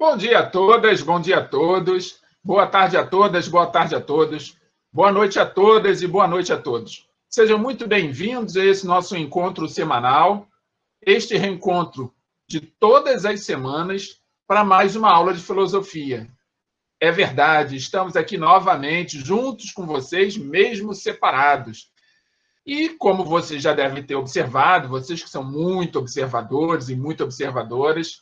Bom dia a todas, bom dia a todos, boa tarde a todas, boa tarde a todos, boa noite a todas e boa noite a todos. Sejam muito bem-vindos a esse nosso encontro semanal, este reencontro de todas as semanas para mais uma aula de filosofia. É verdade, estamos aqui novamente juntos com vocês, mesmo separados. E como vocês já devem ter observado, vocês que são muito observadores e muito observadoras,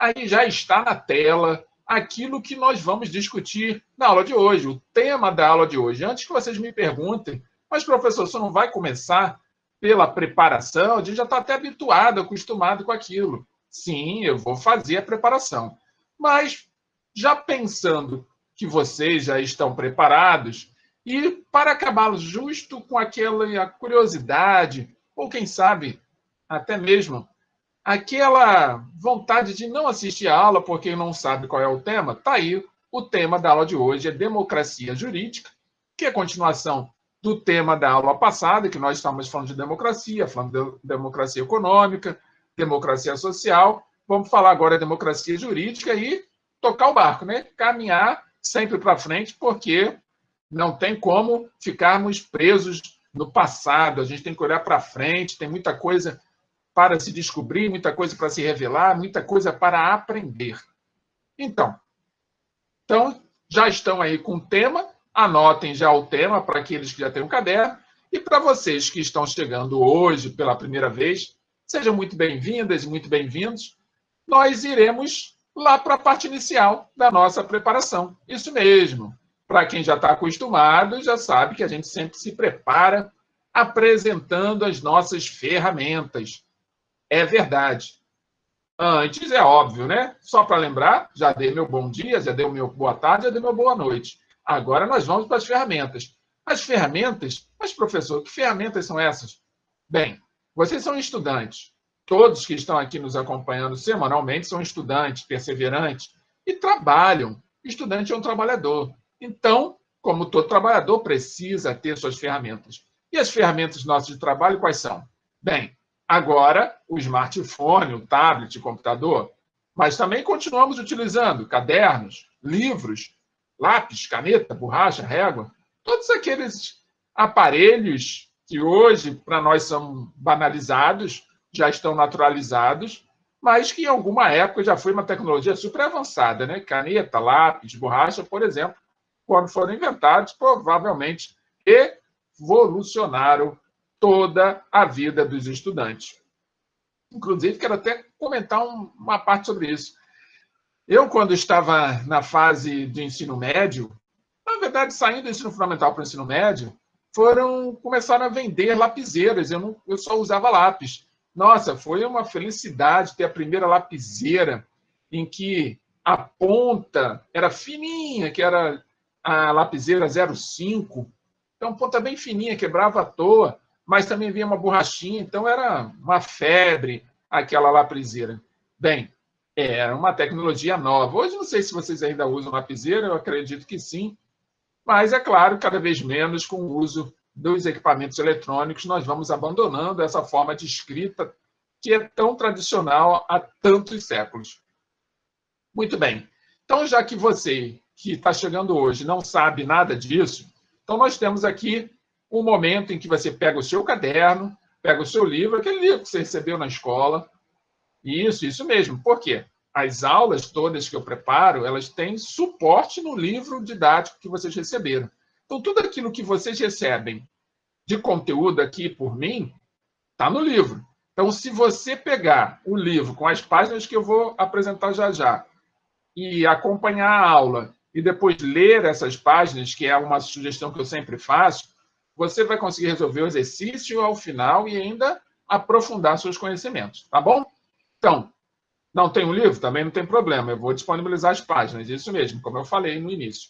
aí já está na tela aquilo que nós vamos discutir na aula de hoje, o tema da aula de hoje. Antes que vocês me perguntem, mas professor, você não vai começar pela preparação? A gente já está até habituado, acostumado com aquilo. Sim, eu vou fazer a preparação. Mas já pensando que vocês já estão preparados, e para acabar justo com aquela curiosidade, ou quem sabe até mesmo aquela vontade de não assistir a aula porque não sabe qual é o tema, está aí. O tema da aula de hoje é democracia jurídica, que é a continuação do tema da aula passada, que nós estamos falando de democracia, falando de democracia econômica, democracia social. Vamos falar agora de democracia jurídica e tocar o barco, né? Caminhar sempre para frente, porque não tem como ficarmos presos no passado. A gente tem que olhar para frente, tem muita coisa para se descobrir, muita coisa para se revelar, muita coisa para aprender. Então, já estão aí com o tema, anotem já o tema para aqueles que já têm um caderno, e para vocês que estão chegando hoje pela primeira vez, sejam muito bem-vindas e muito bem-vindos. Nós iremos lá para a parte inicial da nossa preparação. Isso mesmo. Para quem já está acostumado, já sabe que a gente sempre se prepara apresentando as nossas ferramentas. É verdade. Antes, é óbvio, né? Só para lembrar, já dei meu bom dia, já dei o meu boa tarde, já dei meu boa noite. Agora nós vamos para as ferramentas. As ferramentas? Mas, professor, que ferramentas são essas? Bem, vocês são estudantes. Todos que estão aqui nos acompanhando semanalmente são estudantes, perseverantes, e trabalham. Estudante é um trabalhador. Então, como todo trabalhador, precisa ter suas ferramentas. E as ferramentas nossas de trabalho quais são? Bem, agora, o smartphone, o tablet, o computador, mas também continuamos utilizando cadernos, livros, lápis, caneta, borracha, régua, todos aqueles aparelhos que hoje, para nós, são banalizados, já estão naturalizados, mas que em alguma época já foi uma tecnologia super avançada, né? Caneta, lápis, borracha, por exemplo, quando foram inventados, provavelmente evolucionaram toda a vida dos estudantes. Inclusive, quero até comentar uma parte sobre isso. Eu, quando estava na fase de ensino médio, na verdade, saindo do ensino fundamental para o ensino médio, começaram a vender lapiseiras. Eu só usava lápis. Nossa, foi uma felicidade ter a primeira lapiseira em que a ponta era fininha, que era a lapiseira 05. Então, ponta bem fininha, quebrava à toa, mas também vinha uma borrachinha, então era uma febre aquela lapiseira. Bem, era uma tecnologia nova. Hoje não sei se vocês ainda usam lapiseira, eu acredito que sim, mas é claro, cada vez menos com o uso dos equipamentos eletrônicos, nós vamos abandonando essa forma de escrita que é tão tradicional há tantos séculos. Muito bem. Então, já que você que está chegando hoje não sabe nada disso, então nós temos aqui um momento em que você pega o seu caderno, pega o seu livro, aquele livro que você recebeu na escola. Isso mesmo. Por quê? As aulas todas que eu preparo, elas têm suporte no livro didático que vocês receberam. Então, tudo aquilo que vocês recebem de conteúdo aqui por mim, está no livro. Então, se você pegar o livro com as páginas que eu vou apresentar já já e acompanhar a aula e depois ler essas páginas, que é uma sugestão que eu sempre faço, você vai conseguir resolver o exercício ao final e ainda aprofundar seus conhecimentos, tá bom? Então, não tem um livro? Também não tem problema, eu vou disponibilizar as páginas, isso mesmo, como eu falei no início.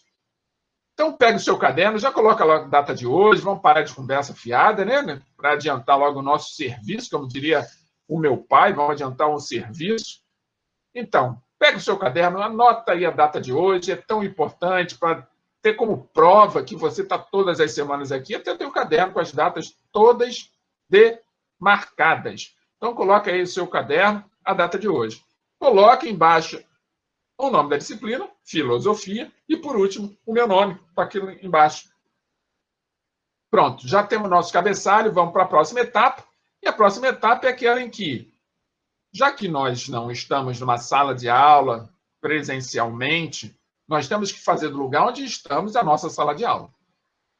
Então, pega o seu caderno, já coloca logo a data de hoje, vamos parar de conversa fiada, né? Para adiantar logo o nosso serviço, como diria o meu pai, vamos adiantar um serviço. Então, pega o seu caderno, anota aí a data de hoje, é tão importante para ter como prova que você está todas as semanas aqui, até ter o caderno com as datas todas demarcadas. Então, coloca aí o seu caderno, a data de hoje. Coloque embaixo o nome da disciplina, filosofia, e, por último, o meu nome, está aqui embaixo. Pronto, já temos nosso cabeçalho, vamos para a próxima etapa. E a próxima etapa é aquela em que, já que nós não estamos numa sala de aula presencialmente, nós temos que fazer do lugar onde estamos a nossa sala de aula.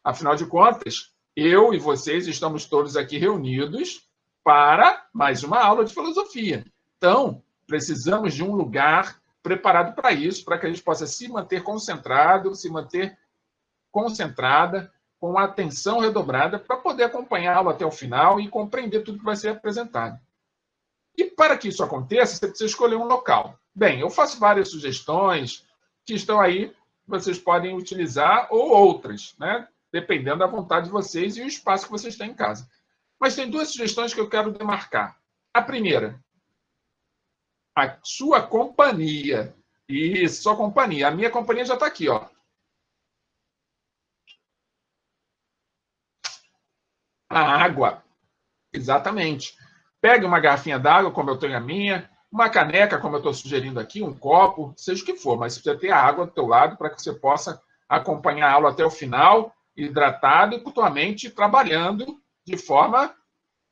Afinal de contas, eu e vocês estamos todos aqui reunidos para mais uma aula de filosofia. Então, precisamos de um lugar preparado para isso, para que a gente possa se manter concentrado, se manter concentrada, com a atenção redobrada, para poder acompanhar a aula até o final e compreender tudo que vai ser apresentado. E para que isso aconteça, você precisa escolher um local. Bem, eu faço várias sugestões que estão aí, vocês podem utilizar, ou outras, né? Dependendo da vontade de vocês e o espaço que vocês têm em casa. Mas tem duas sugestões que eu quero demarcar. A primeira, a sua companhia. Isso, sua companhia. A minha companhia já está aqui, ó. A água. Exatamente. Pegue uma garrafinha d'água, como eu tenho a minha, uma caneca, como eu estou sugerindo aqui, um copo, seja o que for, mas você precisa ter a água do teu lado para que você possa acompanhar a aula até o final, hidratado e cultualmente trabalhando de forma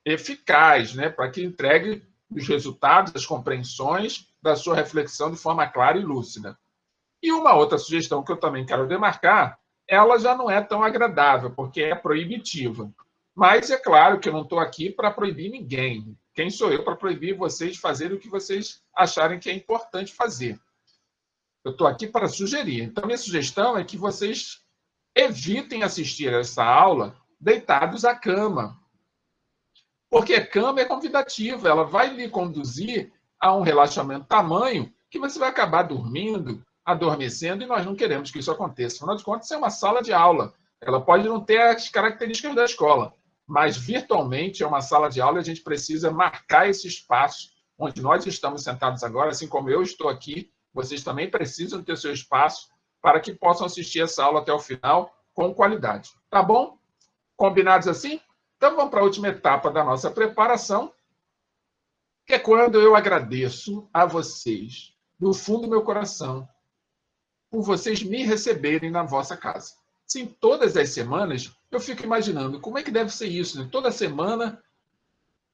eficaz, né? Para que entregue os resultados, as compreensões da sua reflexão de forma clara e lúcida. E uma outra sugestão que eu também quero demarcar, ela já não é tão agradável, porque é proibitiva. Mas é claro que eu não estou aqui para proibir ninguém. Quem sou eu para proibir vocês de fazerem o que vocês acharem que é importante fazer? Eu estou aqui para sugerir. Então, minha sugestão é que vocês evitem assistir essa aula deitados à cama. Porque a cama é convidativa, ela vai lhe conduzir a um relaxamento tamanho que você vai acabar dormindo, adormecendo, e nós não queremos que isso aconteça. Afinal de contas, é uma sala de aula. Ela pode não ter as características da escola, mas virtualmente é uma sala de aula e a gente precisa marcar esse espaço onde nós estamos sentados agora, assim como eu estou aqui, vocês também precisam ter seu espaço para que possam assistir essa aula até o final com qualidade. Tá bom? Combinados assim? Então vamos para a última etapa da nossa preparação, que é quando eu agradeço a vocês, do fundo do meu coração, por vocês me receberem na vossa casa. Sim, todas as semanas eu fico imaginando como é que deve ser isso, né? Toda semana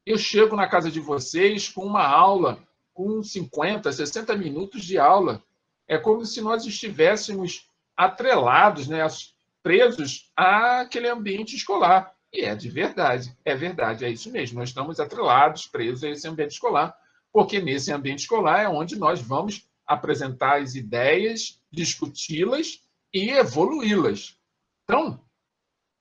eu chego na casa de vocês com uma aula, com 50, 60 minutos de aula. É como se nós estivéssemos atrelados, né, presos àquele ambiente escolar. E é de verdade, é isso mesmo. Nós estamos atrelados, presos a esse ambiente escolar, porque nesse ambiente escolar é onde nós vamos apresentar as ideias, discuti-las e evoluí-las. Então,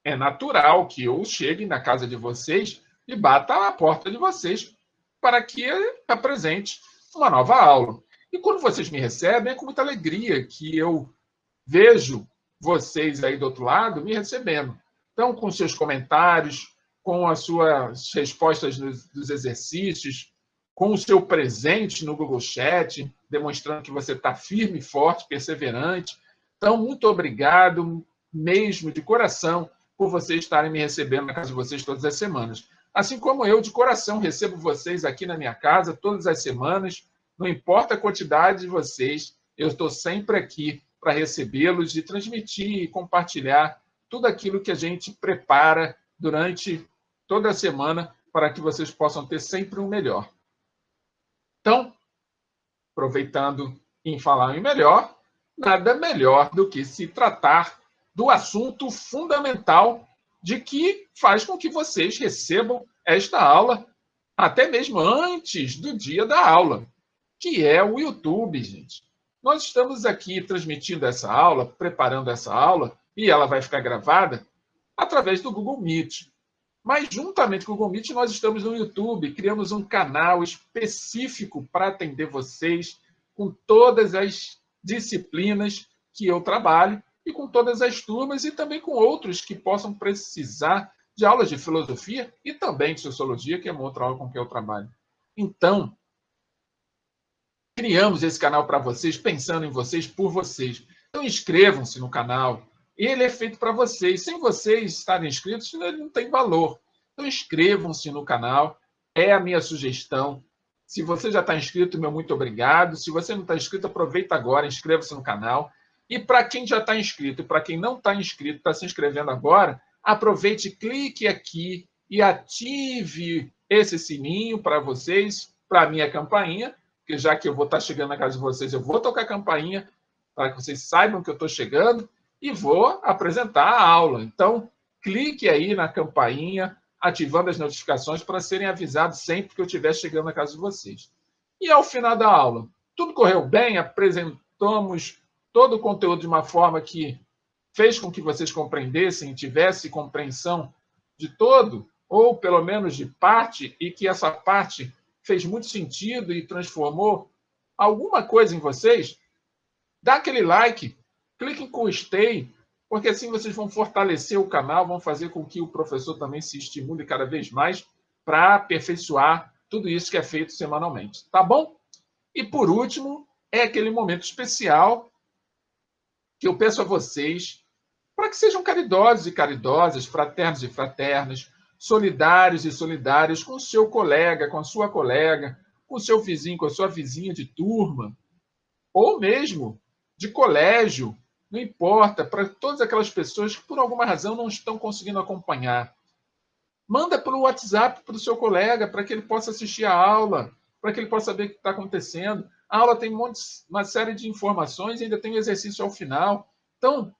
é natural que eu chegue na casa de vocês e bata a porta de vocês para que apresente uma nova aula. E quando vocês me recebem, é com muita alegria que eu vejo vocês aí do outro lado me recebendo. Então, com seus comentários, com as suas respostas dos exercícios, com o seu presente no Google Chat, demonstrando que você está firme, forte, perseverante. Então, muito obrigado mesmo, de coração, por vocês estarem me recebendo na casa de vocês todas as semanas. Assim como eu, de coração, recebo vocês aqui na minha casa todas as semanas, não importa a quantidade de vocês, eu estou sempre aqui para recebê-los e transmitir e compartilhar tudo aquilo que a gente prepara durante toda a semana para que vocês possam ter sempre o melhor. Então, aproveitando em falar em melhor, nada melhor do que se tratar do assunto fundamental de que faz com que vocês recebam esta aula até mesmo antes do dia da aula, que é o YouTube, gente. Nós estamos aqui transmitindo essa aula, preparando essa aula, e ela vai ficar gravada através do Google Meet. Mas, juntamente com o Google Meet, nós estamos no YouTube, criamos um canal específico para atender vocês com todas as disciplinas que eu trabalho e com todas as turmas e também com outros que possam precisar de aulas de filosofia e também de sociologia, que é uma outra aula com que eu trabalho. Então, criamos esse canal para vocês, pensando em vocês, por vocês. Então, inscrevam-se no canal. Ele é feito para vocês. Sem vocês estarem inscritos, ele não tem valor. Então, inscrevam-se no canal. É a minha sugestão. Se você já está inscrito, meu muito obrigado. Se você não está inscrito, aproveita agora, inscreva-se no canal. E para quem já está inscrito e para quem não está inscrito, está se inscrevendo agora, aproveite, clique aqui e ative esse sininho para vocês, para a minha campainha, porque já que eu vou estar chegando na casa de vocês, eu vou tocar a campainha para que vocês saibam que eu estou chegando e vou apresentar a aula. Então, clique aí na campainha, ativando as notificações para serem avisados sempre que eu estiver chegando na casa de vocês. E ao final da aula, tudo correu bem? Apresentamos todo o conteúdo de uma forma que fez com que vocês compreendessem, tivessem compreensão de todo, ou pelo menos de parte, e que essa parte fez muito sentido e transformou alguma coisa em vocês? Dá aquele like, clique em gostei, porque assim vocês vão fortalecer o canal, vão fazer com que o professor também se estimule cada vez mais para aperfeiçoar tudo isso que é feito semanalmente, tá bom? E por último, é aquele momento especial que eu peço a vocês para que sejam caridosos e caridosas, fraternos e fraternas, solidários e solidários com o seu colega, com a sua colega, com o seu vizinho, com a sua vizinha de turma, ou mesmo de colégio, não importa, para todas aquelas pessoas que por alguma razão não estão conseguindo acompanhar. Manda pelo WhatsApp para o seu colega, para que ele possa assistir a aula, para que ele possa saber o que está acontecendo. A aula tem uma série de informações e ainda tem o exercício ao final. Então,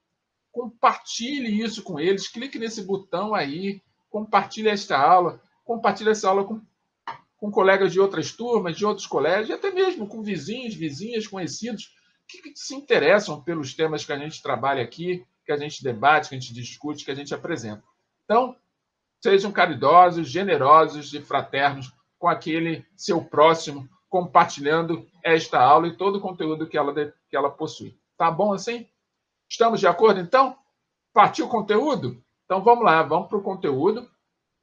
compartilhe isso com eles, clique nesse botão aí, compartilhe esta aula, compartilhe essa aula com colegas de outras turmas, de outros colégios, e até mesmo com vizinhos, vizinhas, conhecidos, que se interessam pelos temas que a gente trabalha aqui, que a gente debate, que a gente discute, que a gente apresenta. Então, sejam caridosos, generosos e fraternos com aquele seu próximo, compartilhando esta aula e todo o conteúdo que ela possui. Tá bom assim? Estamos de acordo, então? Partiu o conteúdo? Então, vamos lá, vamos para o conteúdo.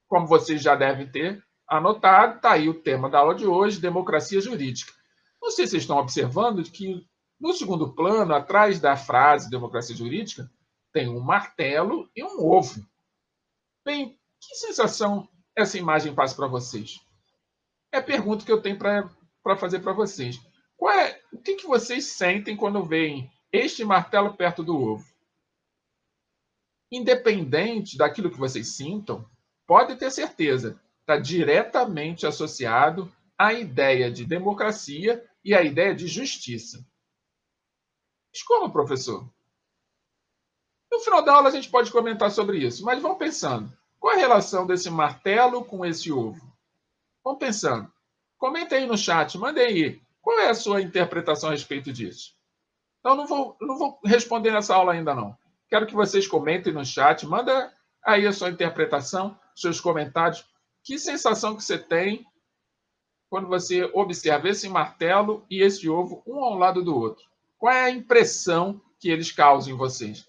Como vocês já devem ter anotado, está aí o tema da aula de hoje, democracia jurídica. Não sei se vocês estão observando que no segundo plano, atrás da frase democracia jurídica, tem um martelo e um ovo. Bem, que sensação essa imagem passa para vocês? É a pergunta que eu tenho para fazer para vocês. O que vocês sentem quando veem este martelo perto do ovo? Independente daquilo que vocês sintam, pode ter certeza, está diretamente associado à ideia de democracia e à ideia de justiça. Mas como, professor? No final da aula a gente pode comentar sobre isso, mas vamos pensando. Qual a relação desse martelo com esse ovo? Vamos pensando. Comenta aí no chat, manda aí. Qual é a sua interpretação a respeito disso? Então, não vou responder nessa aula ainda, não. Quero que vocês comentem no chat, manda aí a sua interpretação, seus comentários. Que sensação que você tem quando você observa esse martelo e esse ovo um ao lado do outro? Qual é a impressão que eles causam em vocês?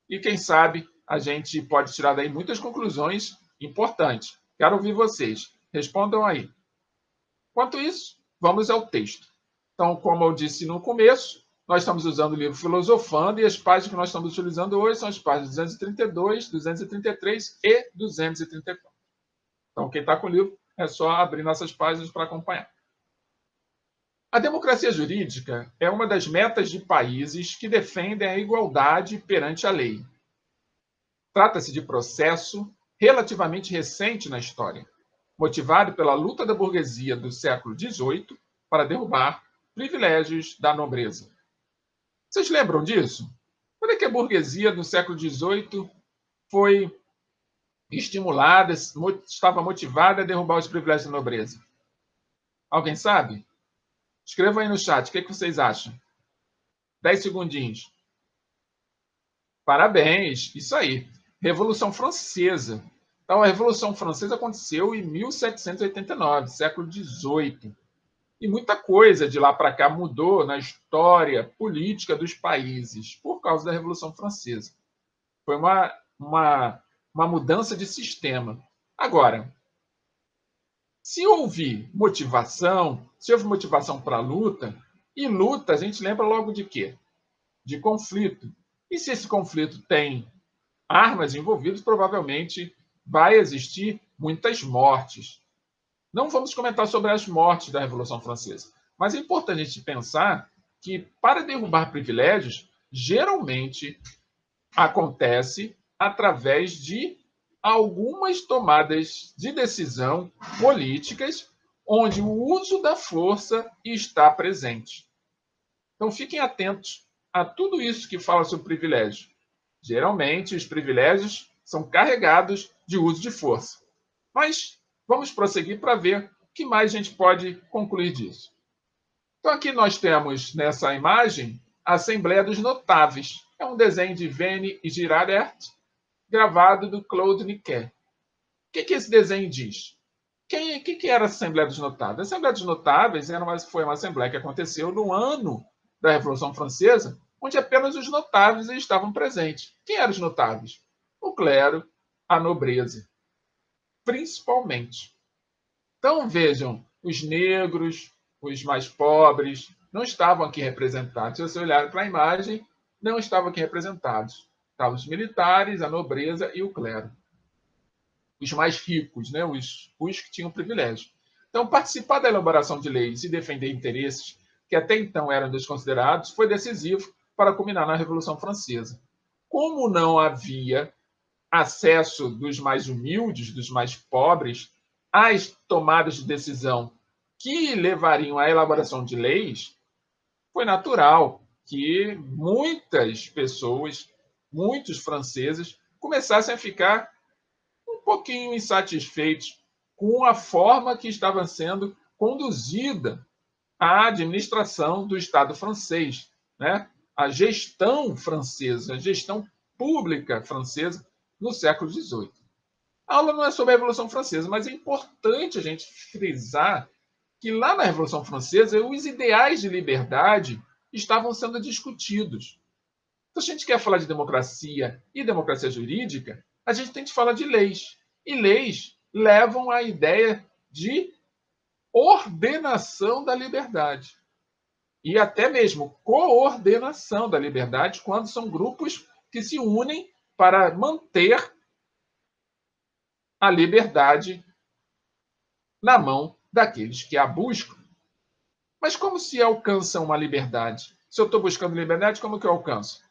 E quem sabe a gente pode tirar daí muitas conclusões importantes. Quero ouvir vocês. Respondam aí. Enquanto isso, vamos ao texto. Então, como eu disse no começo, nós estamos usando o livro Filosofando e as páginas que nós estamos utilizando hoje são as páginas 232, 233 e 234. Então, quem está com o livro é só abrir nossas páginas para acompanhar. A democracia jurídica é uma das metas de países que defendem a igualdade perante a lei. Trata-se de processo relativamente recente na história, motivado pela luta da burguesia do século XVIII para derrubar privilégios da nobreza. Vocês lembram disso? Quando é que a burguesia do século XVIII foi estimulada, estava motivada a derrubar os privilégios da nobreza? Alguém sabe? Escrevam aí no chat, o que vocês acham? 10 segundinhos. Parabéns, isso aí. Revolução Francesa. Então, a Revolução Francesa aconteceu em 1789, século XVIII. E muita coisa de lá para cá mudou na história política dos países por causa da Revolução Francesa. Foi uma mudança de sistema. Agora, se houve motivação para a luta, e luta a gente lembra logo de quê? De conflito. E se esse conflito tem armas envolvidas, provavelmente vai existir muitas mortes. Não vamos comentar sobre as mortes da Revolução Francesa, mas é importante a gente pensar que, para derrubar privilégios, geralmente acontece através de algumas tomadas de decisão políticas onde o uso da força está presente. Então, fiquem atentos a tudo isso que fala sobre privilégio. Geralmente, os privilégios são carregados de uso de força. Mas vamos prosseguir para ver o que mais a gente pode concluir disso. Então, aqui nós temos, nessa imagem, a Assembleia dos Notáveis. É um desenho de Vene e Girardert, gravado do Claude Niquet. O que esse desenho diz? Que era a Assembleia dos Notáveis? A Assembleia dos Notáveis foi uma assembleia que aconteceu no ano da Revolução Francesa, onde apenas os notáveis estavam presentes. Quem eram os notáveis? O clero, a nobreza, principalmente. Então, vejam, os negros, os mais pobres, não estavam aqui representados. Se você olhar para a imagem, não estavam aqui representados. Estavam os militares, a nobreza e o clero. Os mais ricos, né? os que tinham privilégio. Então, participar da elaboração de leis e defender interesses que até então eram desconsiderados foi decisivo para culminar na Revolução Francesa. Como não havia acesso dos mais humildes, dos mais pobres, às tomadas de decisão que levariam à elaboração de leis, foi natural que muitas pessoas, muitos franceses, começassem a ficar um pouquinho insatisfeitos com a forma que estava sendo conduzida a administração do Estado francês, né? A gestão francesa, a gestão pública francesa no século XVIII. A aula não é sobre a Revolução Francesa, mas é importante a gente frisar que lá na Revolução Francesa os ideais de liberdade estavam sendo discutidos. Então, se a gente quer falar de democracia e democracia jurídica, a gente tem que falar de leis. E leis levam à ideia de ordenação da liberdade. E até mesmo coordenação da liberdade, quando são grupos que se unem para manter a liberdade na mão daqueles que a buscam. Mas como se alcança uma liberdade? Se eu estou buscando liberdade, como que eu alcanço?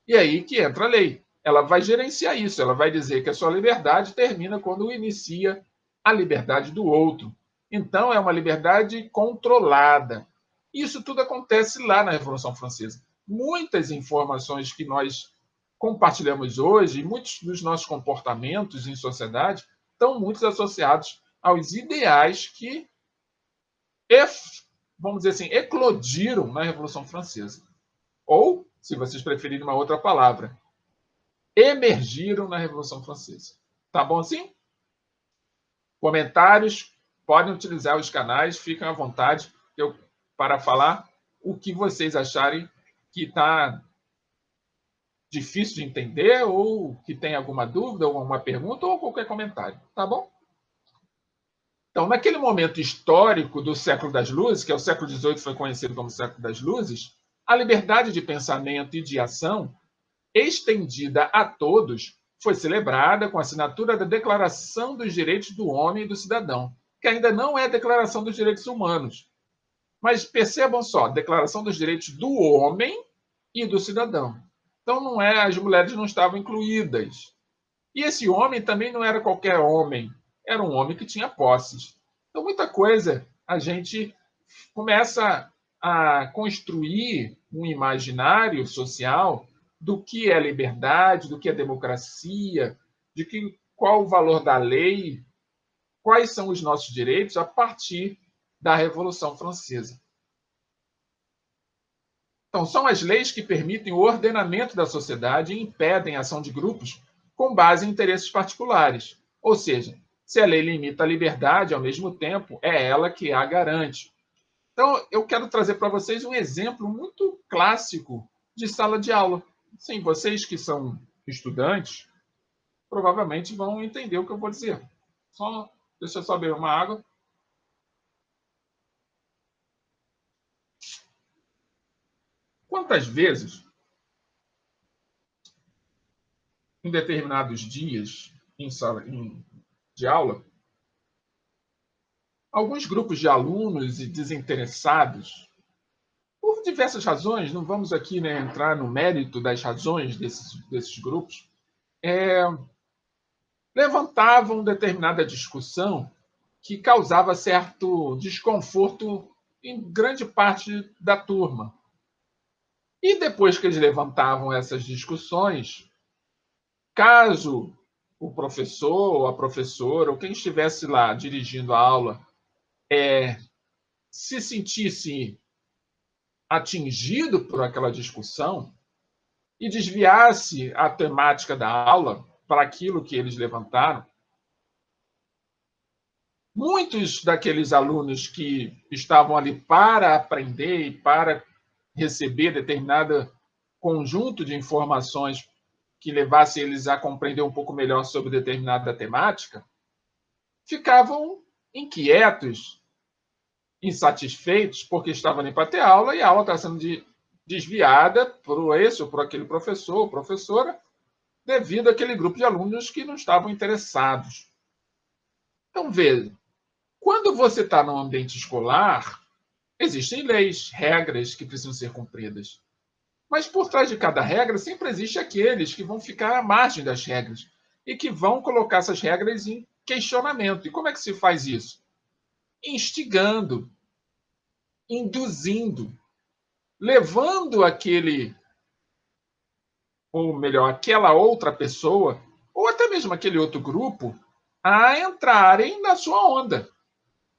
E aí que entra a lei. Ela vai gerenciar isso, ela vai dizer que a sua liberdade termina quando inicia a liberdade do outro. Então, é uma liberdade controlada. Isso tudo acontece lá na Revolução Francesa. Muitas informações que nós compartilhamos hoje, muitos dos nossos comportamentos em sociedade, estão muito associados aos ideais que, vamos dizer assim, eclodiram na Revolução Francesa. Ou, se vocês preferirem uma outra palavra, emergiram na Revolução Francesa. Tá bom assim? Comentários, podem utilizar os canais, fiquem à vontade para falar o que vocês acharem que está difícil de entender, ou que tem alguma dúvida, ou alguma pergunta, ou qualquer comentário. Tá bom? Então, naquele momento histórico do século das luzes, que é o século XVIII, foi conhecido como século das luzes, a liberdade de pensamento e de ação, estendida a todos, foi celebrada com a assinatura da Declaração dos Direitos do Homem e do Cidadão, que ainda não é a Declaração dos Direitos Humanos. Mas percebam só, Declaração dos Direitos do Homem e do Cidadão. Então, não é, as mulheres não estavam incluídas. E esse homem também não era qualquer homem, era um homem que tinha posses. Então, muita coisa a gente começa a construir um imaginário social do que é liberdade, do que é democracia, de que, qual o valor da lei, quais são os nossos direitos a partir da Revolução Francesa. Então, são as leis que permitem o ordenamento da sociedade e impedem a ação de grupos com base em interesses particulares. Ou seja, se a lei limita a liberdade, ao mesmo tempo, é ela que a garante. Então, eu quero trazer para vocês um exemplo muito clássico de sala de aula. Sim, vocês que são estudantes, provavelmente vão entender o que eu vou dizer. Deixa eu só beber uma água. Quantas vezes, em determinados dias de aula, alguns grupos de alunos e desinteressados, por diversas razões, não vamos aqui, né, entrar no mérito das razões desses grupos, levantavam determinada discussão que causava certo desconforto em grande parte da turma. E depois que eles levantavam essas discussões, caso o professor ou a professora, ou quem estivesse lá dirigindo a aula, se sentisse atingido por aquela discussão e desviasse a temática da aula para aquilo que eles levantaram, muitos daqueles alunos que estavam ali para aprender e para receber determinado conjunto de informações que levasse eles a compreender um pouco melhor sobre determinada temática, ficavam inquietos, insatisfeitos, porque estavam ali para ter aula e a aula está sendo desviada por esse ou por aquele professor ou professora, devido àquele grupo de alunos que não estavam interessados. Então, veja, quando você está no ambiente escolar, existem leis, regras que precisam ser cumpridas. Mas por trás de cada regra sempre existe aqueles que vão ficar à margem das regras e que vão colocar essas regras em questionamento. E como é que se faz isso? Instigando, induzindo, levando aquele, ou melhor, aquela outra pessoa, ou até mesmo aquele outro grupo, a entrarem na sua onda,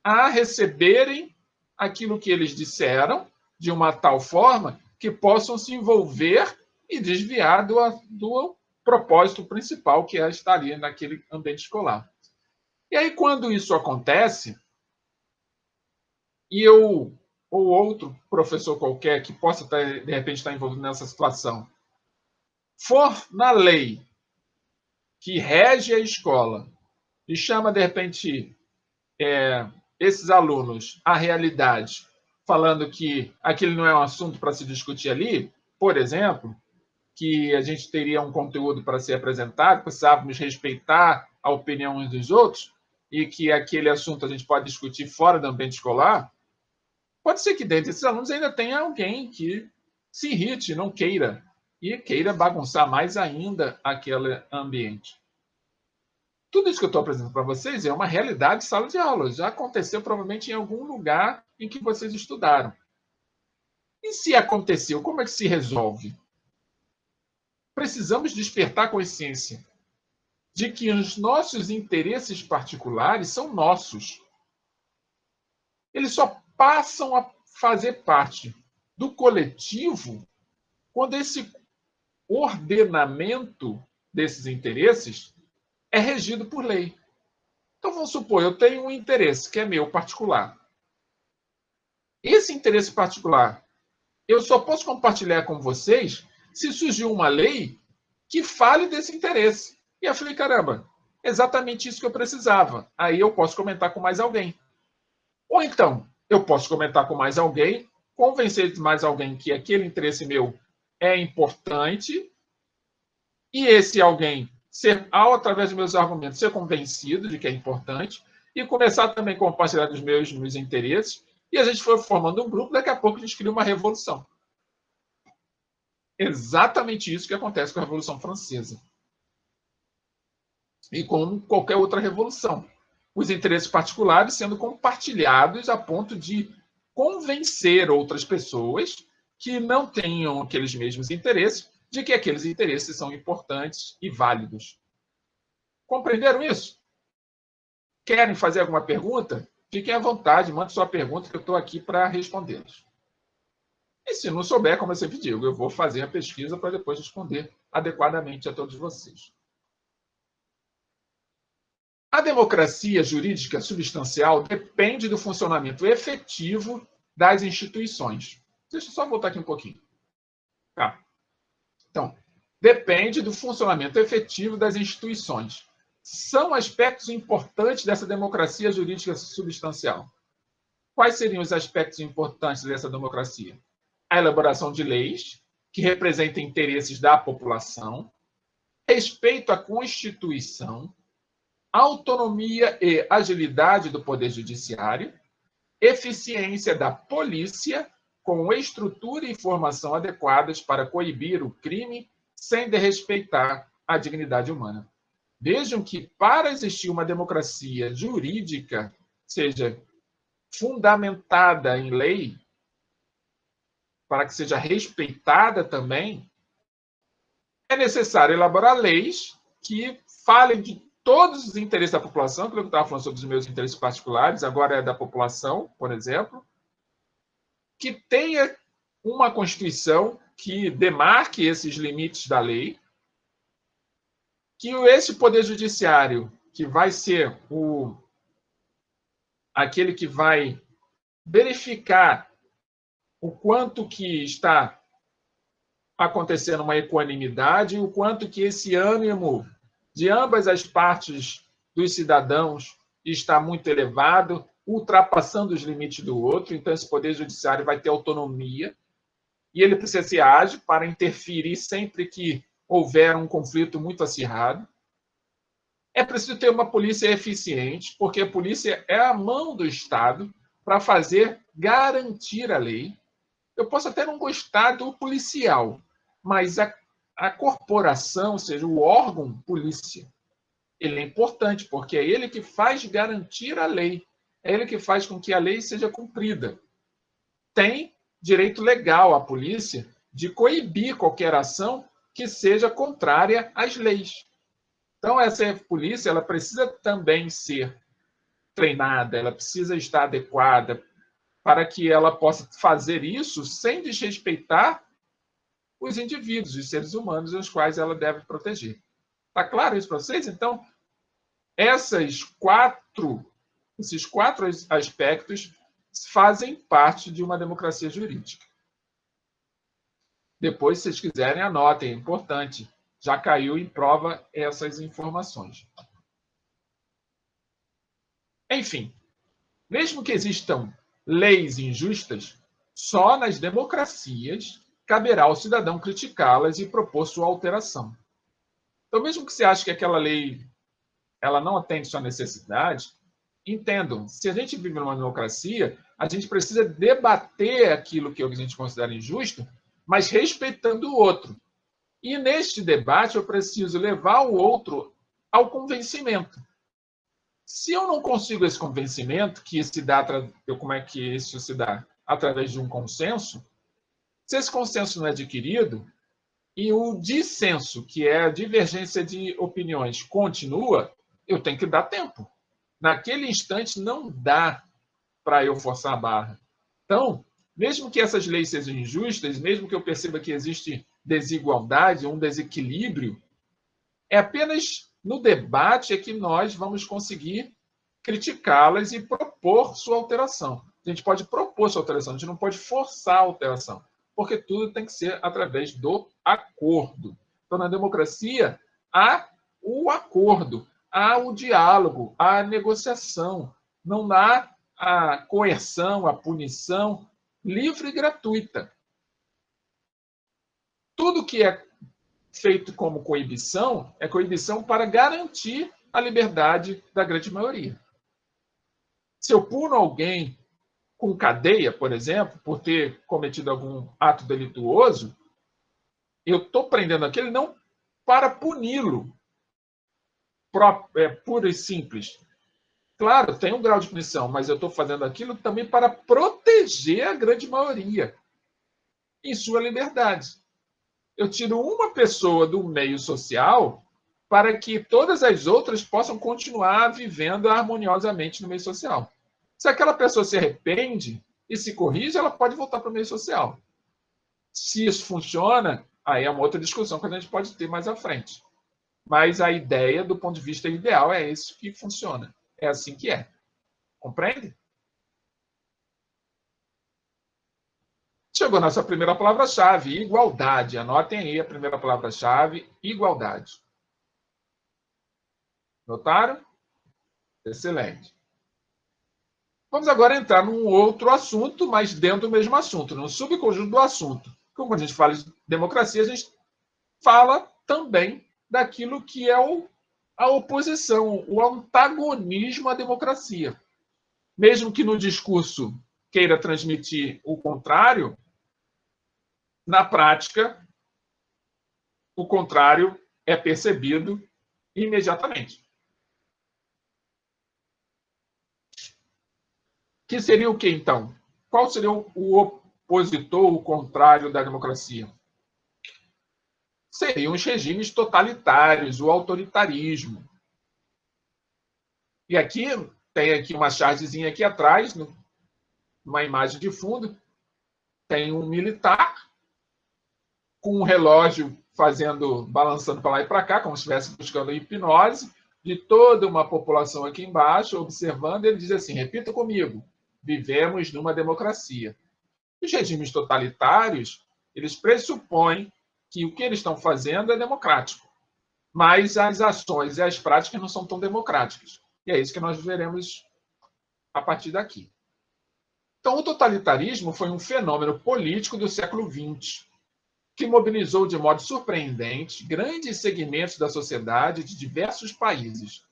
a receberem aquilo que eles disseram de uma tal forma que possam se envolver e desviar do propósito principal, que é estar ali naquele ambiente escolar. E aí, quando isso acontece, e eu ou outro professor qualquer que possa, de repente, estar envolvido nessa situação, for na lei que rege a escola e chama, de repente, esses alunos à realidade, falando que aquele não é um assunto para se discutir ali, por exemplo, que a gente teria um conteúdo para ser apresentado, precisávamos respeitar a opinião uns dos outros, e que aquele assunto a gente pode discutir fora do ambiente escolar, pode ser que dentro desses alunos ainda tenha alguém que se irrite, não queira, e queira bagunçar mais ainda aquele ambiente. Tudo isso que eu estou apresentando para vocês é uma realidade de sala de aula. Já aconteceu provavelmente em algum lugar em que vocês estudaram. E se aconteceu, como é que se resolve? Precisamos despertar a consciência de que os nossos interesses particulares são nossos. Eles só passam a fazer parte do coletivo quando esse ordenamento desses interesses é regido por lei. Então, vamos supor, eu tenho um interesse que é meu particular. Esse interesse particular, eu só posso compartilhar com vocês se surgir uma lei que fale desse interesse. E eu falei, caramba, exatamente isso que eu precisava. Aí eu posso comentar com mais alguém. Ou então, eu posso comentar com mais alguém, convencer mais alguém que aquele interesse meu é importante, e esse alguém, através dos meus argumentos, ser convencido de que é importante, e começar também a compartilhar dos meus interesses, e a gente foi formando um grupo, daqui a pouco a gente cria uma revolução. Exatamente isso que acontece com a Revolução Francesa. E com qualquer outra revolução. Os interesses particulares sendo compartilhados a ponto de convencer outras pessoas que não tenham aqueles mesmos interesses, de que aqueles interesses são importantes e válidos. Compreenderam isso? Querem fazer alguma pergunta? Fiquem à vontade, mande sua pergunta que eu estou aqui para respondê-las. E se não souber, como eu sempre digo, eu vou fazer a pesquisa para depois responder adequadamente a todos vocês. A democracia jurídica substancial depende do funcionamento efetivo das instituições. Deixa eu só voltar aqui um pouquinho. Tá. Então, depende do funcionamento efetivo das instituições. São aspectos importantes dessa democracia jurídica substancial. Quais seriam os aspectos importantes dessa democracia? A elaboração de leis que representem interesses da população, respeito à Constituição, autonomia e agilidade do Poder Judiciário, eficiência da polícia, com estrutura e formação adequadas para coibir o crime sem desrespeitar a dignidade humana. Vejam que, para existir uma democracia jurídica, seja fundamentada em lei, para que seja respeitada também, é necessário elaborar leis que falem de todos os interesses da população, aquilo que eu estava falando sobre os meus interesses particulares, agora é da população, por exemplo, que tenha uma Constituição que demarque esses limites da lei, que esse Poder Judiciário, que vai ser aquele que vai verificar o quanto que está acontecendo uma equanimidade, o quanto que esse ânimo de ambas as partes dos cidadãos está muito elevado, ultrapassando os limites do outro. Então, esse Poder Judiciário vai ter autonomia e ele precisa ser ágil para interferir sempre que houver um conflito muito acirrado. É preciso ter uma polícia eficiente, porque a polícia é a mão do Estado para garantir a lei. Eu posso até não gostar do policial, mas a corporação, ou seja, o órgão polícia, ele é importante, porque é ele que faz garantir a lei, é ele que faz com que a lei seja cumprida. Tem direito legal a polícia de coibir qualquer ação que seja contrária às leis. Então, essa polícia ela precisa também ser treinada, ela precisa estar adequada para que ela possa fazer isso sem desrespeitar os indivíduos, os seres humanos, os quais ela deve proteger. Está claro isso para vocês? Então, esses quatro aspectos fazem parte de uma democracia jurídica. Depois, se vocês quiserem, anotem, é importante. Já caiu em prova essas informações. Enfim, mesmo que existam leis injustas, só nas democracias caberá ao cidadão criticá-las e propor sua alteração. Então, mesmo que você ache que aquela lei ela não atende sua necessidade, entendam, se a gente vive numa democracia, a gente precisa debater aquilo que a gente considera injusto, mas respeitando o outro. E neste debate eu preciso levar o outro ao convencimento. Se eu não consigo esse convencimento, como é que isso se dá? Através de um consenso. Se esse consenso não é adquirido e o dissenso, que é a divergência de opiniões, continua, eu tenho que dar tempo. Naquele instante não dá para eu forçar a barra. Então, mesmo que essas leis sejam injustas, mesmo que eu perceba que existe desigualdade, um desequilíbrio, é apenas no debate é que nós vamos conseguir criticá-las e propor sua alteração. A gente pode propor sua alteração, a gente não pode forçar a alteração, porque tudo tem que ser através do acordo. Então, na democracia, há o acordo, há o diálogo, há a negociação, não há a coerção, a punição livre e gratuita. Tudo que é feito como coibição é coibição para garantir a liberdade da grande maioria. Se eu puno alguém com cadeia, por exemplo, por ter cometido algum ato delituoso, eu estou prendendo aquele não para puni-lo, puro e simples. Claro, tem um grau de punição, mas eu estou fazendo aquilo também para proteger a grande maioria em sua liberdade. Eu tiro uma pessoa do meio social para que todas as outras possam continuar vivendo harmoniosamente no meio social. Se aquela pessoa se arrepende e se corrige, ela pode voltar para o meio social. Se isso funciona, aí é uma outra discussão que a gente pode ter mais à frente. Mas a ideia, do ponto de vista ideal, é isso que funciona. É assim que é. Compreende? Chegou a nossa primeira palavra-chave, igualdade. Anotem aí a primeira palavra-chave, igualdade. Notaram? Excelente. Vamos agora entrar num outro assunto, mas dentro do mesmo assunto, num subconjunto do assunto. Quando a gente fala de democracia, a gente fala também daquilo que é o a oposição, o antagonismo à democracia. Mesmo que no discurso queira transmitir o contrário, na prática, o contrário é percebido imediatamente. Que seria o que, então? Qual seria o opositor, o contrário da democracia? Seriam os regimes totalitários, o autoritarismo. E aqui, tem aqui uma chargezinha aqui atrás, uma imagem de fundo, tem um militar com um relógio balançando para lá e para cá, como se estivesse buscando a hipnose, de toda uma população aqui embaixo, observando, ele diz assim, repita comigo, vivemos numa democracia. Os regimes totalitários, eles pressupõem que o que eles estão fazendo é democrático, mas as ações e as práticas não são tão democráticas. E é isso que nós veremos a partir daqui. Então, o totalitarismo foi um fenômeno político do século XX, que mobilizou de modo surpreendente grandes segmentos da sociedade de diversos países.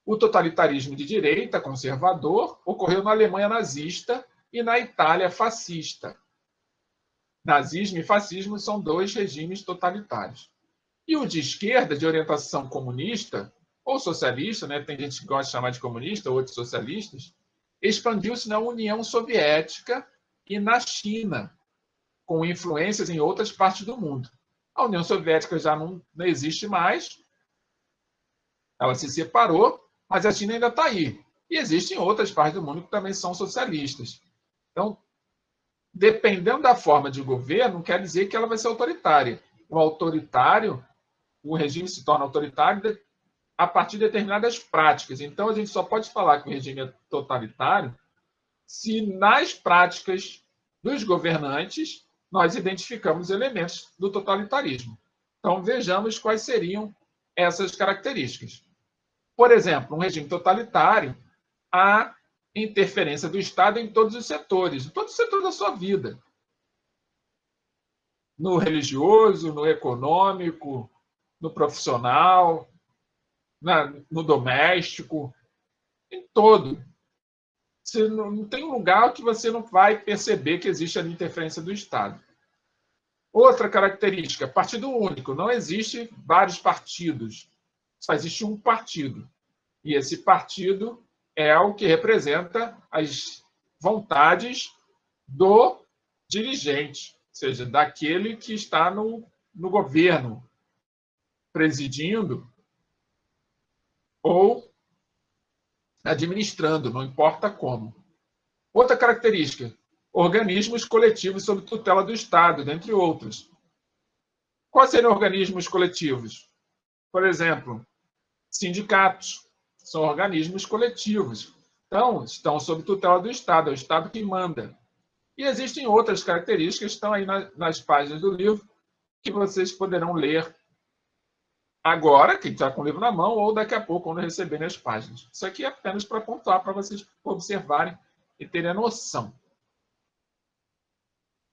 O totalitarismo de direita conservador ocorreu na Alemanha nazista e na Itália fascista. Nazismo e fascismo são dois regimes totalitários. E o de esquerda, de orientação comunista, ou socialista, né? Tem gente que gosta de chamar de comunista, outros socialistas, expandiu-se na União Soviética e na China, com influências em outras partes do mundo. A União Soviética já não existe mais, ela se separou, mas a China ainda está aí. E existem outras partes do mundo que também são socialistas. Então, dependendo da forma de governo, não quer dizer que ela vai ser autoritária. O regime se torna autoritário a partir de determinadas práticas. Então, a gente só pode falar que o regime é totalitário se nas práticas dos governantes nós identificamos elementos do totalitarismo. Então, vejamos quais seriam essas características. Por exemplo, um regime totalitário, há interferência do Estado em todos os setores da sua vida. No religioso, no econômico, no profissional, no doméstico, em todo. Você não tem um lugar que você não vai perceber que existe a interferência do Estado. Outra característica, partido único. Não existe vários partidos, só existe um partido. E esse partido é o que representa as vontades do dirigente, ou seja, daquele que está no governo, presidindo ou administrando, não importa como. Outra característica, organismos coletivos sob tutela do Estado, dentre outros. Quais seriam organismos coletivos? Por exemplo, sindicatos são organismos coletivos. Então, estão sob tutela do Estado, é o Estado que manda. E existem outras características que estão aí nas páginas do livro, que vocês poderão ler agora, quem está com o livro na mão, ou daqui a pouco, quando receberem as páginas. Isso aqui é apenas para pontuar, para vocês observarem e terem a noção.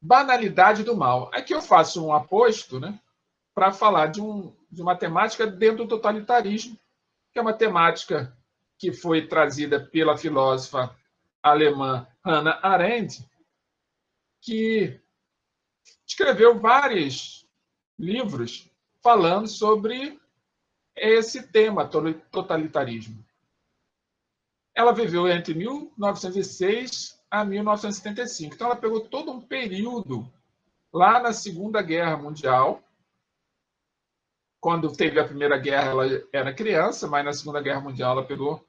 Banalidade do mal. Aqui eu faço um aposto, né, para falar de uma temática dentro do totalitarismo, que é uma temática que foi trazida pela filósofa alemã Hannah Arendt, que escreveu vários livros falando sobre esse tema, totalitarismo. Ela viveu entre 1906 a 1975. Então, ela pegou todo um período lá na Segunda Guerra Mundial. Quando teve a Primeira Guerra, ela era criança, mas na Segunda Guerra Mundial ela pegou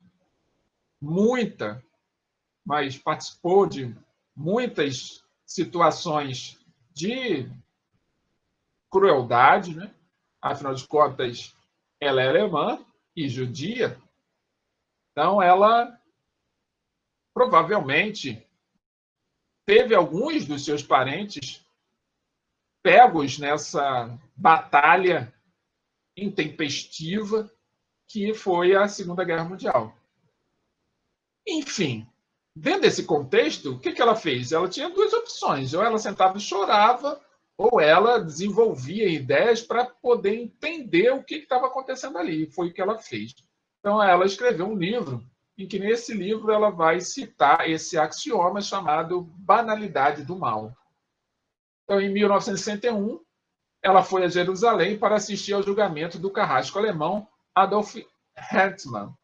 mas participou de muitas situações de crueldade, né? Afinal de contas, ela é alemã e judia. Então, ela provavelmente teve alguns dos seus parentes pegos nessa batalha intempestiva que foi a Segunda Guerra Mundial. Enfim, dentro desse contexto, o que ela fez? Ela tinha duas opções. Ou ela sentava e chorava, ou ela desenvolvia ideias para poder entender o que estava acontecendo ali. Foi o que ela fez. Então, ela escreveu um livro, em que nesse livro ela vai citar esse axioma chamado banalidade do mal. Então, em 1961, ela foi a Jerusalém para assistir ao julgamento do carrasco alemão Adolf Eichmann,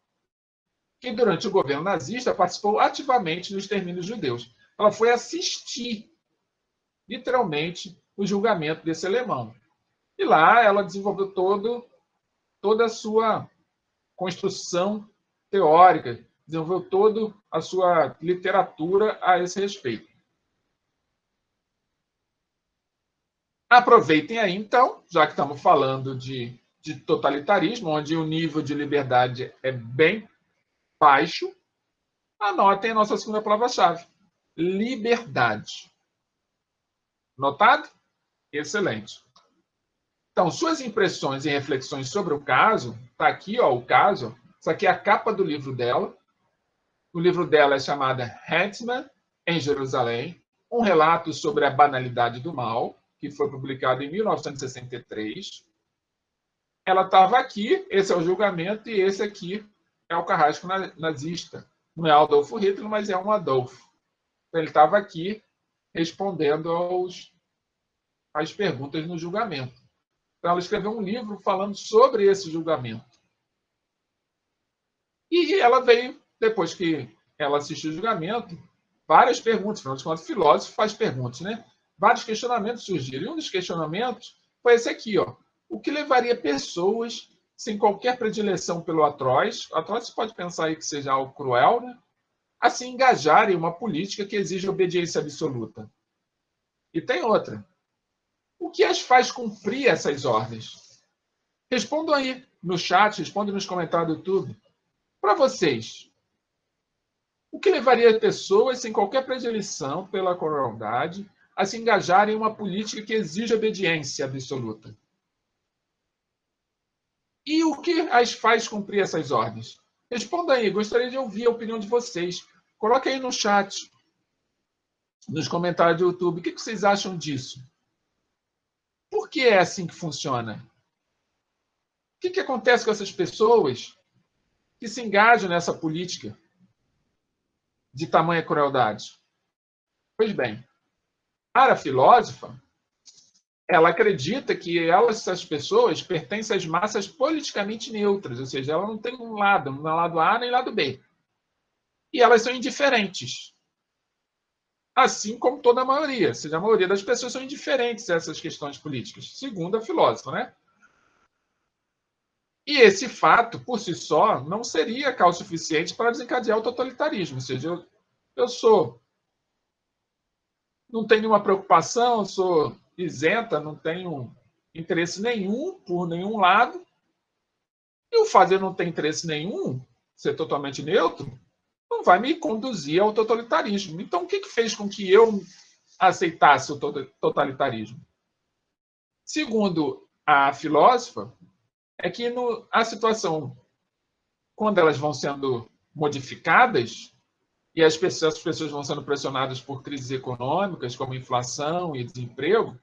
que durante o governo nazista participou ativamente no extermínio dos judeus. Ela foi assistir, literalmente, o julgamento desse alemão. E lá ela desenvolveu toda a sua construção teórica, desenvolveu toda a sua literatura a esse respeito. Aproveitem aí, então, já que estamos falando de totalitarismo, onde o nível de liberdade é bem baixo, anotem a nossa segunda palavra-chave: liberdade. Notado? Excelente. Então, suas impressões e reflexões sobre o caso, está aqui, ó, o caso. Isso aqui é a capa do livro dela. O livro dela é chamado Eichmann, em Jerusalém, um relato sobre a banalidade do mal, que foi publicado em 1963. Ela estava aqui, esse é o julgamento, e esse aqui é o carrasco nazista. Não é Adolfo Hitler, mas é um Adolfo. Ele estava aqui respondendo às perguntas no julgamento. Então, ela escreveu um livro falando sobre esse julgamento. E ela veio, depois que ela assistiu o julgamento, várias perguntas, afinal de contas, filósofo faz perguntas, né? Vários questionamentos surgiram. E um dos questionamentos foi esse aqui, ó. O que levaria pessoas sem qualquer predileção pelo atroz você pode pensar aí que seja algo cruel, né? A se engajarem em uma política que exige obediência absoluta. E tem outra. O que as faz cumprir essas ordens? Respondam aí no chat, respondam nos comentários do YouTube. Para vocês, o que levaria pessoas sem qualquer predileção pela crueldade a se engajarem em uma política que exige obediência absoluta? E o que as faz cumprir essas ordens? Responda aí, gostaria de ouvir a opinião de vocês. Coloque aí no chat, nos comentários do YouTube, o que vocês acham disso? Por que é assim que funciona? O que acontece com essas pessoas que se engajam nessa política de tamanha crueldade? Pois bem, para a filósofa, ela acredita que essas pessoas pertencem às massas politicamente neutras, ou seja, ela não tem um lado, não é lado A nem lado B. E elas são indiferentes. Assim como toda a maioria, ou seja, a maioria das pessoas são indiferentes a essas questões políticas, segundo a filósofa, né? E esse fato, por si só, não seria causa suficiente para desencadear o totalitarismo. Ou seja, eu não tenho nenhuma preocupação, sou isenta, não tenho interesse nenhum por nenhum lado. E o fazer não ter interesse nenhum, ser totalmente neutro, não vai me conduzir ao totalitarismo. Então, o que fez com que eu aceitasse o totalitarismo? Segundo a filósofa, é que a situação, quando elas vão sendo modificadas, e as pessoas vão sendo pressionadas por crises econômicas, como inflação e desemprego,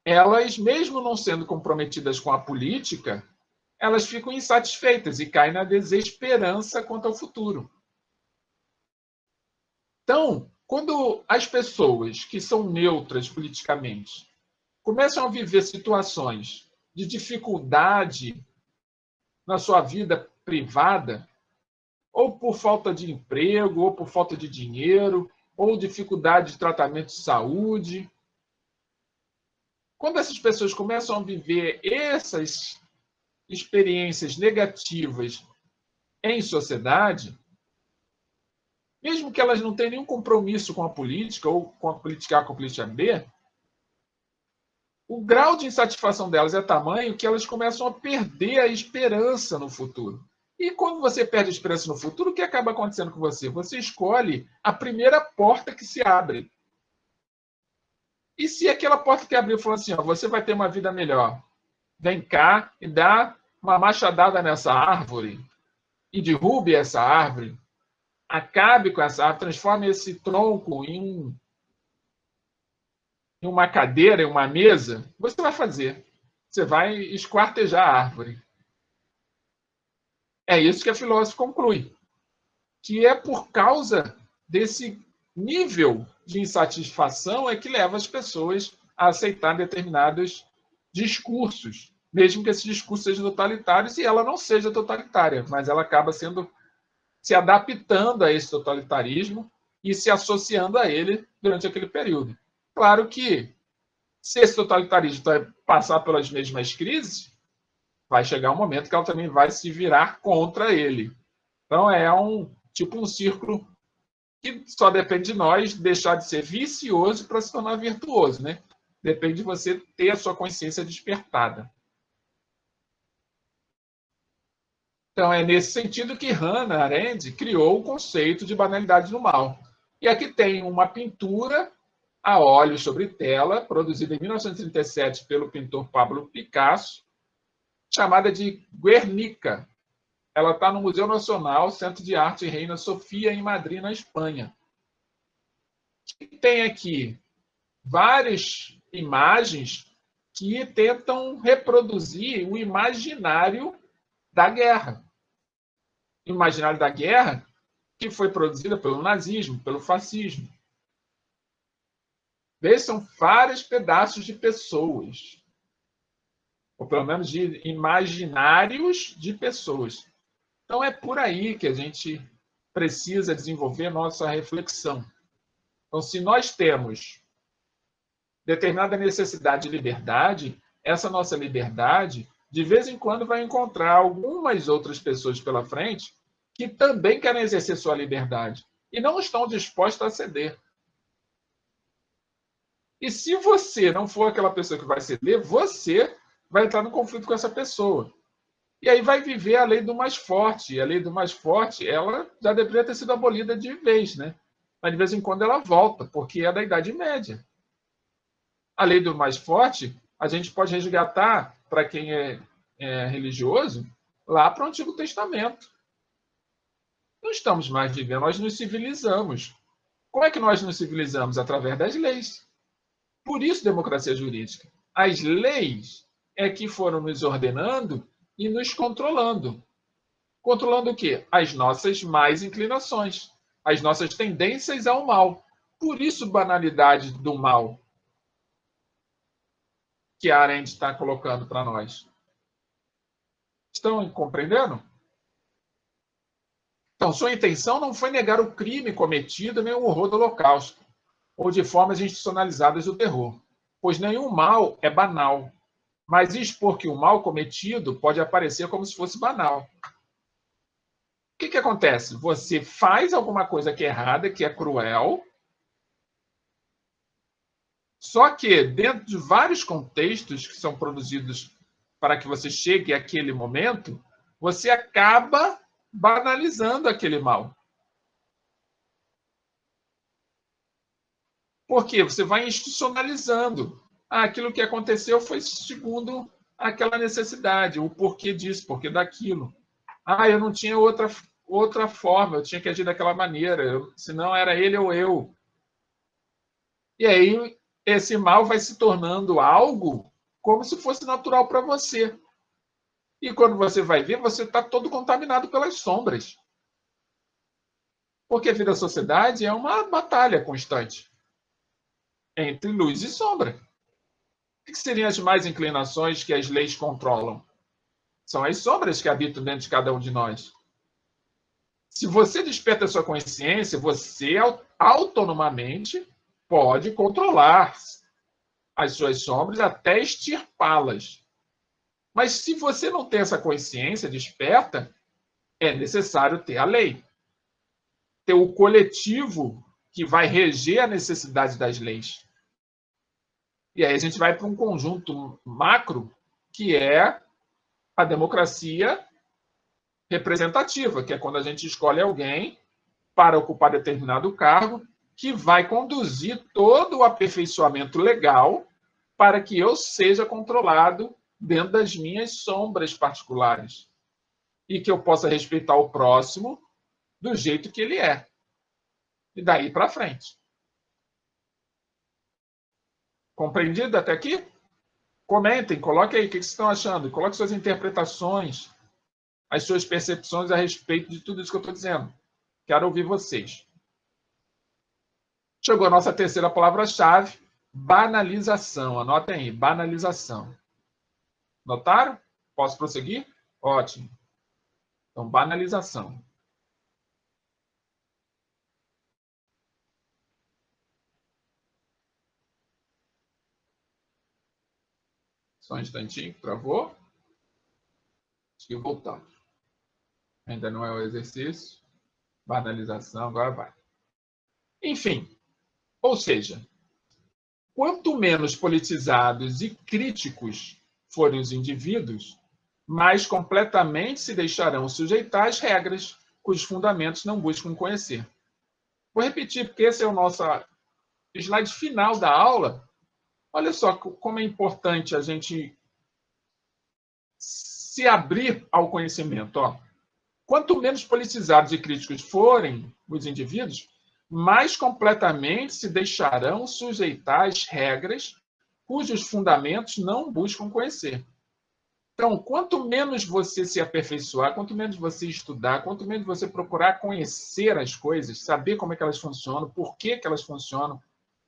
elas, mesmo não sendo comprometidas com a política, elas ficam insatisfeitas e caem na desesperança quanto ao futuro. Então, quando as pessoas que são neutras politicamente começam a viver situações de dificuldade na sua vida privada, ou por falta de emprego, ou por falta de dinheiro, ou dificuldade de tratamento de saúde. Quando essas pessoas começam a viver essas experiências negativas em sociedade, mesmo que elas não tenham nenhum compromisso com a política, ou com a política A com a política B, o grau de insatisfação delas é tamanho que elas começam a perder a esperança no futuro. E quando você perde a esperança no futuro, o que acaba acontecendo com você? Você escolhe a primeira porta que se abre. E se aquela porta que abriu falou assim, ó, você vai ter uma vida melhor, vem cá e dá uma machadada nessa árvore e derrube essa árvore, acabe com essa árvore, transforme esse tronco em em uma cadeira, em uma mesa, você vai fazer. Você vai esquartejar a árvore. É isso que a filósofa conclui, que é por causa desse nível de insatisfação é que leva as pessoas a aceitar determinados discursos, mesmo que esses discursos sejam totalitários e ela não seja totalitária, mas ela acaba se adaptando a esse totalitarismo e se associando a ele durante aquele período. Claro que, se esse totalitarismo vai passar pelas mesmas crises, vai chegar um momento que ela também vai se virar contra ele. Então, é um círculo que só depende de nós deixar de ser vicioso para se tornar virtuoso, né? Depende de você ter a sua consciência despertada. Então, é nesse sentido que Hannah Arendt criou o conceito de banalidade do mal. E aqui tem uma pintura a óleo sobre tela, produzida em 1937 pelo pintor Pablo Picasso, chamada de Guernica. Ela está no Museu Nacional, Centro de Arte Reina Sofia, em Madrid, na Espanha. E tem aqui várias imagens que tentam reproduzir o imaginário da guerra. O imaginário da guerra que foi produzida pelo nazismo, pelo fascismo. Veja, são vários pedaços de pessoas, ou pelo menos de imaginários de pessoas. Então é por aí que a gente precisa desenvolver nossa reflexão. Então, se nós temos determinada necessidade de liberdade, essa nossa liberdade, de vez em quando, vai encontrar algumas outras pessoas pela frente que também querem exercer sua liberdade e não estão dispostas a ceder. E se você não for aquela pessoa que vai ceder, você vai entrar no conflito com essa pessoa. E aí vai viver a lei do mais forte. E a lei do mais forte, ela já deveria ter sido abolida de vez, né? Mas de vez em quando ela volta, porque é da Idade Média. A lei do mais forte, a gente pode resgatar, para quem é religioso, lá para o Antigo Testamento. Não estamos mais vivendo, nós nos civilizamos. Como é que nós nos civilizamos? Através das leis. Por isso, democracia jurídica. As leis é que foram nos ordenando e nos controlando. Controlando o quê? As nossas más inclinações, as nossas tendências ao mal. Por isso, banalidade do mal, que a Arendt está colocando para nós. Estão compreendendo? Então, sua intenção não foi negar o crime cometido nem o horror do Holocausto, ou de formas institucionalizadas do terror, pois nenhum mal é banal, mas expor que o mal cometido pode aparecer como se fosse banal. O que acontece? Você faz alguma coisa que é errada, que é cruel, só que dentro de vários contextos que são produzidos para que você chegue àquele momento, você acaba banalizando aquele mal. Por quê? Você vai institucionalizando. Aquilo que aconteceu foi segundo aquela necessidade, o porquê disso, porquê daquilo. Eu não tinha outra forma, eu tinha que agir daquela maneira, senão era ele ou eu. E aí esse mal vai se tornando algo como se fosse natural para você. E quando você vai ver, você está todo contaminado pelas sombras. Porque a vida da sociedade é uma batalha constante entre luz e sombra. O que seriam as mais inclinações que as leis controlam? São as sombras que habitam dentro de cada um de nós. Se você desperta a sua consciência, você autonomamente pode controlar as suas sombras até extirpá-las. Mas se você não tem essa consciência desperta, é necessário ter a lei. Ter o coletivo que vai reger a necessidade das leis. E aí a gente vai para um conjunto macro, que é a democracia representativa, que é quando a gente escolhe alguém para ocupar determinado cargo, que vai conduzir todo o aperfeiçoamento legal para que eu seja controlado dentro das minhas sombras particulares e que eu possa respeitar o próximo do jeito que ele é. E daí para frente. Compreendido até aqui? Comentem, coloquem aí o que vocês estão achando. Coloquem suas interpretações, as suas percepções a respeito de tudo isso que eu estou dizendo. Quero ouvir vocês. Chegou a nossa terceira palavra-chave, banalização. Anotem aí, banalização. Notaram? Posso prosseguir? Ótimo. Então, banalização. Só um instantinho, travou. Acho que voltamos. Ainda não é o exercício. Banalização, agora vai. Enfim, ou seja, quanto menos politizados e críticos forem os indivíduos, mais completamente se deixarão sujeitar às regras cujos fundamentos não buscam conhecer. Vou repetir, porque esse é o nosso slide final da aula. Olha só como é importante a gente se abrir ao conhecimento. Quanto menos politizados e críticos forem os indivíduos, mais completamente se deixarão sujeitar às regras cujos fundamentos não buscam conhecer. Então, quanto menos você se aperfeiçoar, quanto menos você estudar, quanto menos você procurar conhecer as coisas, saber como é que elas funcionam, por que elas funcionam,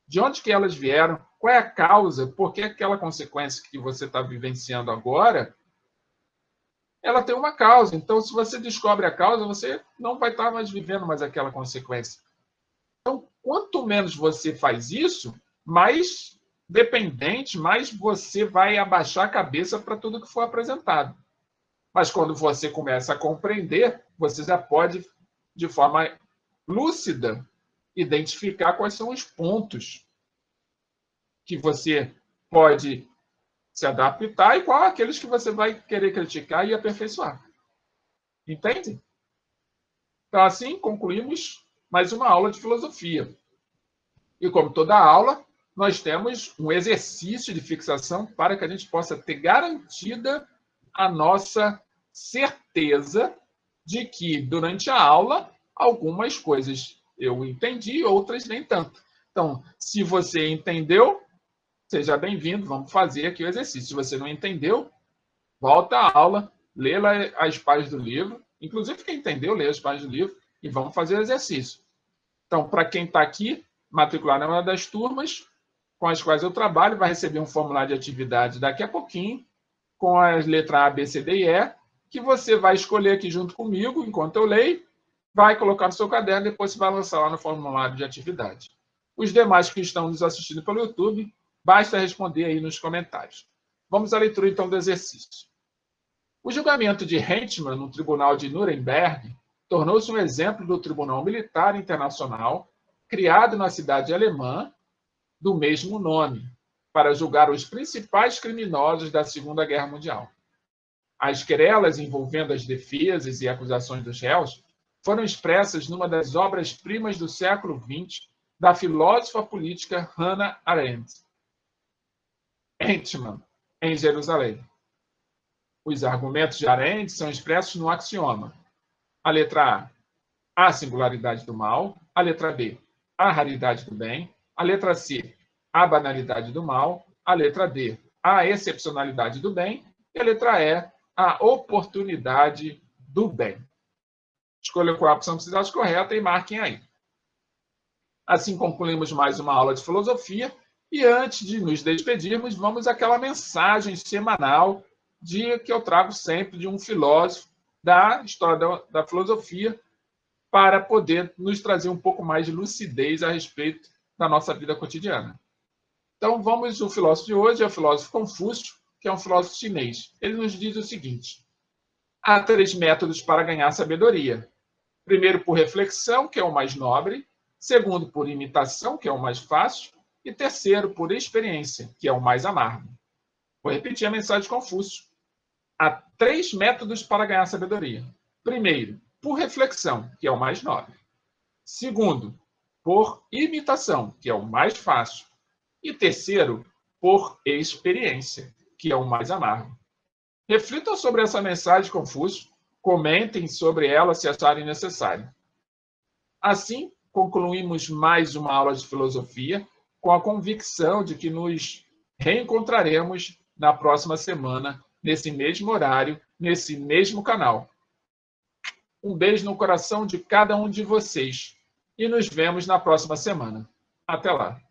de onde que elas vieram, qual é a causa, por que aquela consequência que você está vivenciando agora, ela tem uma causa. Então, se você descobre a causa, você não vai estar mais vivendo mais aquela consequência. Então, quanto menos você faz isso, mais dependente, mais você vai abaixar a cabeça para tudo que for apresentado. Mas quando você começa a compreender, você já pode, de forma lúcida, identificar quais são os pontos que você pode se adaptar e qual aqueles que você vai querer criticar e aperfeiçoar. Entende? Então, assim, concluímos mais uma aula de filosofia. E como toda aula, nós temos um exercício de fixação para que a gente possa ter garantida a nossa certeza de que, durante a aula, algumas coisas eu entendi, outras nem tanto. Então, se você entendeu, seja bem-vindo, vamos fazer aqui o exercício. Se você não entendeu, volta à aula, lê as páginas do livro, inclusive quem entendeu, lê as páginas do livro, e vamos fazer o exercício. Então, para quem está aqui, matricular em uma das turmas com as quais eu trabalho, vai receber um formulário de atividade daqui a pouquinho, com as letras A, B, C, D e E, que você vai escolher aqui junto comigo, enquanto eu leio, vai colocar no seu caderno, depois você vai lançar lá no formulário de atividade. Os demais que estão nos assistindo pelo YouTube, basta responder aí nos comentários. Vamos à leitura, então, do exercício. O julgamento de Eichmann no Tribunal de Nuremberg tornou-se um exemplo do Tribunal Militar Internacional, criado na cidade alemã do mesmo nome, para julgar os principais criminosos da Segunda Guerra Mundial. As querelas envolvendo as defesas e acusações dos réus foram expressas numa das obras-primas do século XX da filósofa política Hannah Arendt. Eichmann, em Jerusalém. Os argumentos de Arendt são expressos no axioma. A letra A, a singularidade do mal. A letra B, a raridade do bem. A letra C, a banalidade do mal. A letra D, a excepcionalidade do bem. E a letra E, a oportunidade do bem. Escolha qual a opção que vocês acham correta e marquem aí. Assim concluímos mais uma aula de filosofia. E antes de nos despedirmos, vamos àquela mensagem semanal que eu trago sempre de um filósofo da história da filosofia para poder nos trazer um pouco mais de lucidez a respeito da nossa vida cotidiana. Então, o filósofo de hoje é o filósofo Confúcio, que é um filósofo chinês. Ele nos diz o seguinte: há 3 métodos para ganhar sabedoria. Primeiro, por reflexão, que é o mais nobre. Segundo, por imitação, que é o mais fácil. E terceiro, por experiência, que é o mais amargo. Vou repetir a mensagem de Confúcio. Há 3 métodos para ganhar sabedoria. Primeiro, por reflexão, que é o mais nobre. Segundo, por imitação, que é o mais fácil. E terceiro, por experiência, que é o mais amargo. Reflitam sobre essa mensagem de Confúcio, comentem sobre ela se acharem necessário. Assim, concluímos mais uma aula de filosofia. com a convicção de que nos reencontraremos na próxima semana, nesse mesmo horário, nesse mesmo canal. Um beijo no coração de cada um de vocês e nos vemos na próxima semana. Até lá!